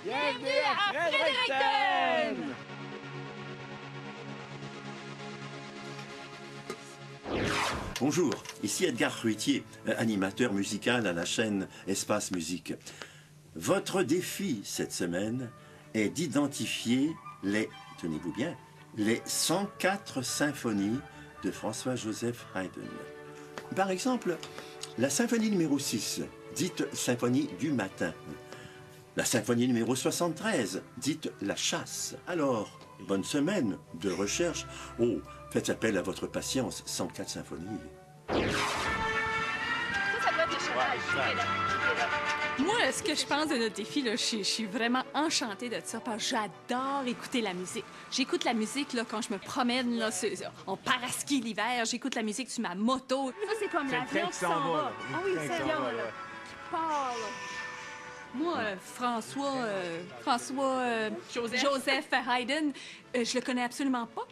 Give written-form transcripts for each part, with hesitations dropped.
Bienvenue à Fredericton! Bonjour, ici Edgar Fruitier, animateur musical à la chaîne Espace Musique. Votre défi cette semaine est d'identifier les, tenez-vous bien, les 104 symphonies de François-Joseph Haydn. Par exemple, la symphonie numéro 6, dite symphonie du matin. La symphonie numéro 73, dite la chasse. Alors, bonne semaine de recherche. Oh, faites appel à votre patience, 104 symphonies. Ça doit être le cheval. Moi, ce que je pense de notre défi, là, je suis vraiment enchantée de ça parce que j'adore écouter la musique. J'écoute la musique là, quand je me promène là, en paraski l'hiver. J'écoute la musique sur ma moto. Ça, c'est comme l'avion qui s'en va. Ah oui, c'est l'avion là, qui part. Là. Moi, Joseph Haydn, je le connais absolument pas.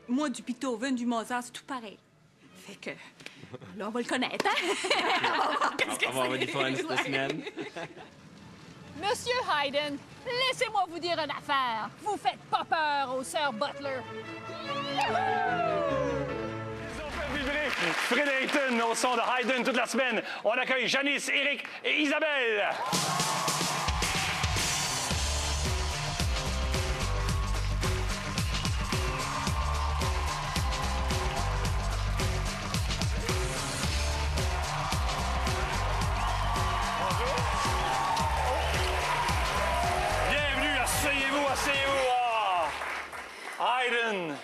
Moi, du Beethoven, du Mozart, c'est tout pareil. Fait que, là, on va le connaître, hein? On va avoir du fun cette semaine. Monsieur Haydn, laissez-moi vous dire une affaire. Vous faites pas peur aux sœurs Butler. Vibrer Fredericton au son de Haydn toute la semaine. On accueille Janice, Eric et Isabelle. Bienvenue, asseyez-vous, asseyez-vous. Haydn.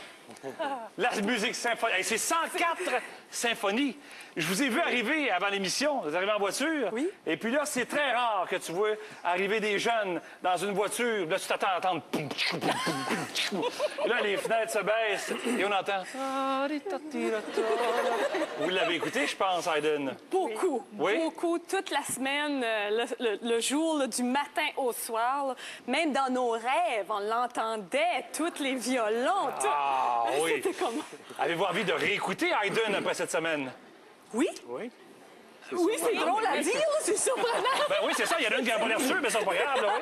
La musique symphonique. C'est 104 symphonies. Je vous ai vu arriver avant l'émission. Vous êtes arrivé en voiture. Oui. Et puis là, c'est très rare que tu vois arriver des jeunes dans une voiture. Là, tu t'attends à entendre. Et là, les fenêtres se baissent et on entend. Vous l'avez écouté, je pense, Haydn. Beaucoup, Oui? beaucoup, toute la semaine, le jour, là, du matin au soir. Là. Même dans nos rêves, on l'entendait, tous les violons. Tout. Ah, oui. C'était comme... Avez-vous envie de réécouter Haydn après cette semaine? Oui? Oui. Oui, c'est drôle à dire, c'est surprenant. Ben oui, c'est ça. Il y en a une qui n'a pas l'air sûre, mais ça, c'est pas grave, là, oui.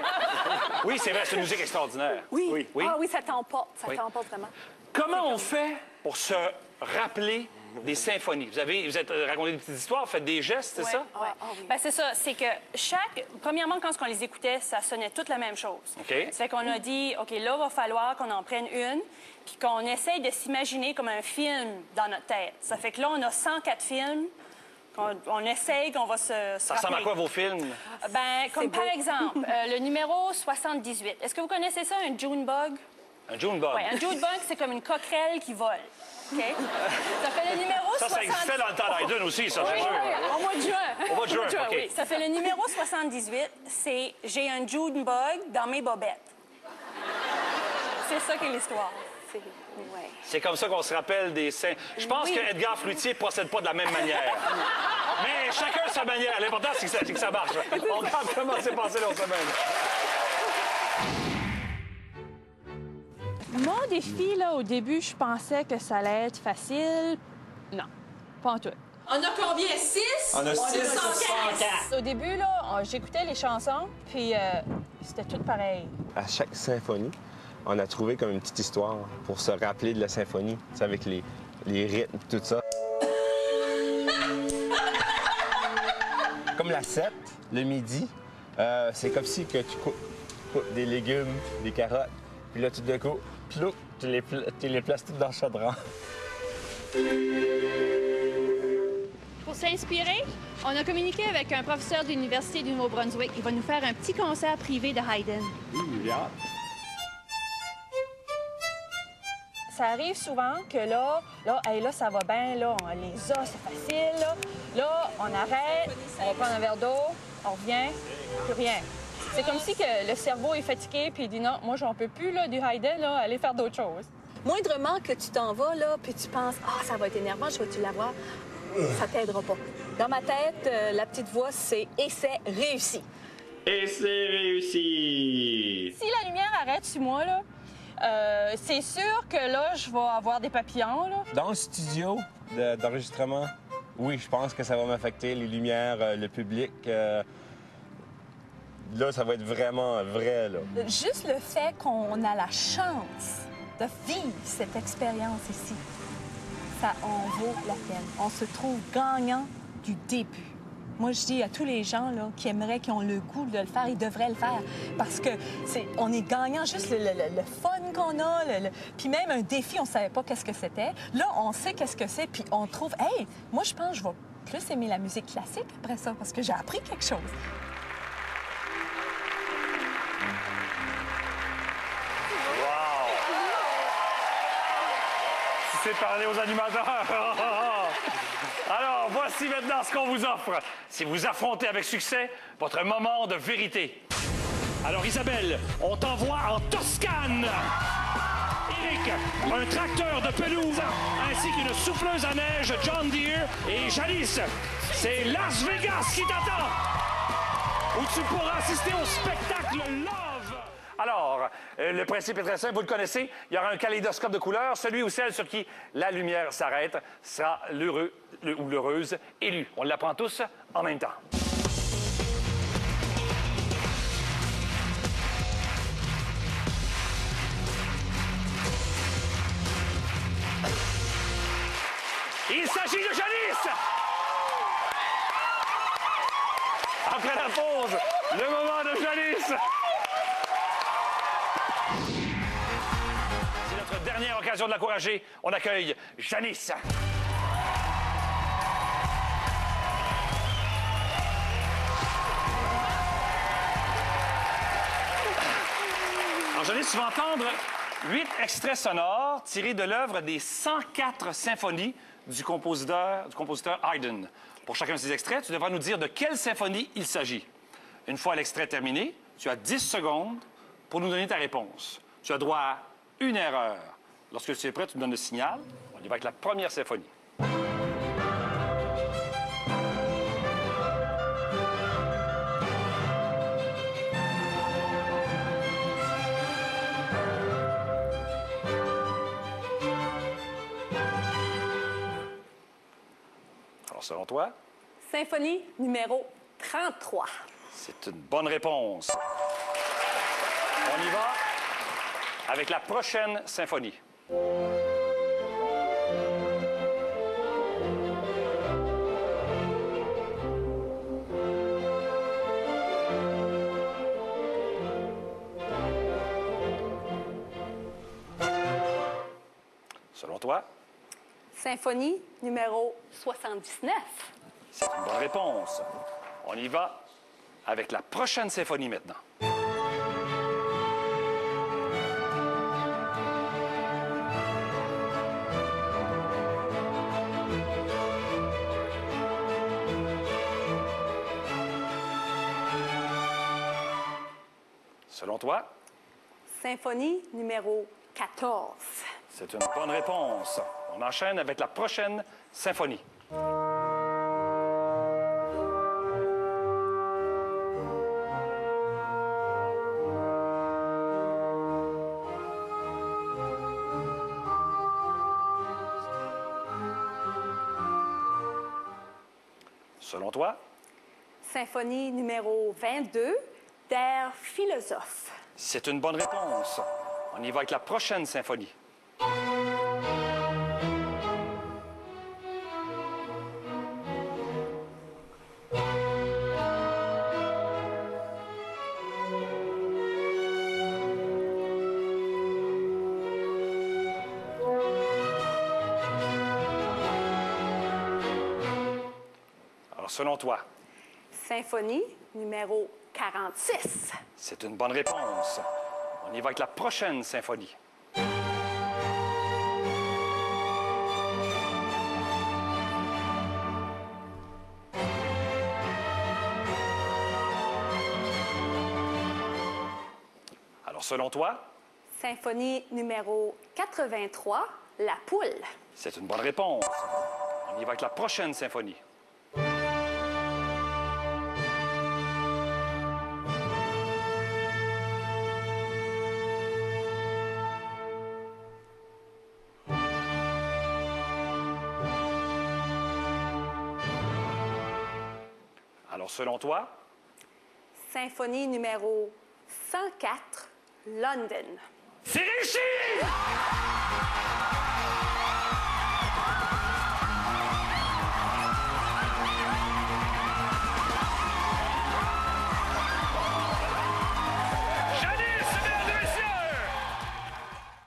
Oui, c'est vrai, c'est une musique extraordinaire. Oui. Oui. Ah oui, ça t'emporte, ça Oui. t'emporte vraiment. Comment on fait pour se rappeler des symphonies? Vous êtes raconté des petites histoires, faites des gestes, c'est ça? Ouais. Ben, c'est ça, c'est que premièrement, quand on les écoutait, ça sonnait toute la même chose. OK. Ça fait qu'on a dit, OK, là, il va falloir qu'on en prenne une, puis qu'on essaye de s'imaginer comme un film dans notre tête. Ça fait que là, on a 104 films. On essaye qu'on va se Ça ressemble à rappeler. quoi vos films? Ben, comme par exemple, le numéro 78. Est-ce que vous connaissez ça, un Junebug? Un Junebug. Oui, un Junebug, c'est comme une coquerelle qui vole. OK? Ça fait le numéro 78. Ça existait dans le temps d'Haydn aussi, ça, c'est Oui, sûr. au mois de juin. Au mois de juin, OK. Oui. Ça fait le numéro 78, c'est « J'ai un Junebug dans mes bobettes ». C'est ça qui est l'histoire. Ouais. C'est comme ça qu'on se rappelle des saints. Je pense Oui. que Edgar Fruitier ne procède pas de la même manière. Mais chacun sa manière. L'important, c'est que ça marche. On regarde comment c'est passé l'autre semaine. Mon défi, là, au début, je pensais que ça allait être facile. Non, pas en tout. On a combien? 6? On a 6 sur 104. Au début, là, j'écoutais les chansons, puis c'était tout pareil. À chaque symphonie, on a trouvé comme une petite histoire pour se rappeler de la symphonie, tu sais, avec les rythmes et tout ça. Comme la 7, le midi, c'est comme si que tu coupes des légumes, des carottes, puis là, tout d'un coup, plouc, tu les places toutes dans le chaudron. Pour s'inspirer, on a communiqué avec un professeur de l'Université du Nouveau-Brunswick. Il va nous faire un petit concert privé de Haydn. Ça arrive souvent que là, ça va bien, là, les os, c'est facile, là. Là, on arrête, on va prendre un verre d'eau, on revient, plus rien. C'est comme si que le cerveau est fatigué puis il dit non, moi, j'en peux plus, là, du Haydn, là, aller faire d'autres choses. Moindrement que tu t'en vas, là, puis tu penses « Ah, ça va être énervant, je vais-tu l'avoir? » Ça t'aidera pas. Dans ma tête, la petite voix, c'est « Et c'est réussi ». Et c'est réussi! Si la lumière arrête sur moi, là, c'est sûr que là, je vais avoir des papillons, là. Dans le studio d'enregistrement, oui, je pense que ça va m'affecter, les lumières, le public. là, ça va être vraiment vrai, là. Juste le fait qu'on a la chance de vivre cette expérience ici, ça en vaut la peine. On se trouve gagnant du début. Moi, je dis à tous les gens là, qui aimeraient, qui ont le goût de le faire, ils devraient le faire. Parce que on est gagnant, juste le fun qu'on a. Puis même un défi, on ne savait pas qu'est-ce que c'était. Là, on sait qu'est-ce que c'est, puis on trouve, hey, moi, je pense que je vais plus aimer la musique classique après ça, parce que j'ai appris quelque chose. C'est parler aux animateurs. Alors, voici maintenant ce qu'on vous offre. Si vous affrontez avec succès votre moment de vérité. Alors, Isabelle, on t'envoie en Toscane. Éric, un tracteur de pelouse, ainsi qu'une souffleuse à neige John Deere. Et Janice, c'est Las Vegas qui t'attend, où tu pourras assister au spectacle Love. Alors, le principe est très simple, vous le connaissez. Il y aura un kaléidoscope de couleurs. Celui ou celle sur qui la lumière s'arrête sera l'heureux ou l'heureuse élue. On l'apprend tous en même temps. Il s'agit de Janice! Après la pause, le moment de Janice! C'est notre dernière occasion de l'encourager. On accueille Janice. Alors, Janice, tu vas entendre 8 extraits sonores tirés de l'œuvre des 104 symphonies du compositeur Haydn. Pour chacun de ces extraits, tu devras nous dire de quelle symphonie il s'agit. Une fois l'extrait terminé, tu as 10 secondes pour nous donner ta réponse. Tu as droit à une erreur. Lorsque tu es prêt, tu me donnes le signal. On y va avec la première symphonie. Alors, selon toi? Symphonie numéro 33. C'est une bonne réponse. On y va avec la prochaine symphonie. Selon toi? Symphonie numéro 79. C'est une bonne réponse. On y va avec la prochaine symphonie maintenant. Selon toi? Symphonie numéro 14. C'est une bonne réponse. On enchaîne avec la prochaine symphonie. Selon toi? Symphonie numéro 22, d'air philosophe. C'est une bonne réponse. On y va avec la prochaine symphonie. Alors, selon toi? Symphonie numéro 46. C'est une bonne réponse. On y va avec la prochaine symphonie. Alors, selon toi? Symphonie numéro 83, La Poule. C'est une bonne réponse. On y va avec la prochaine symphonie. Alors, selon toi? Symphonie numéro 104, London. C'est réussi!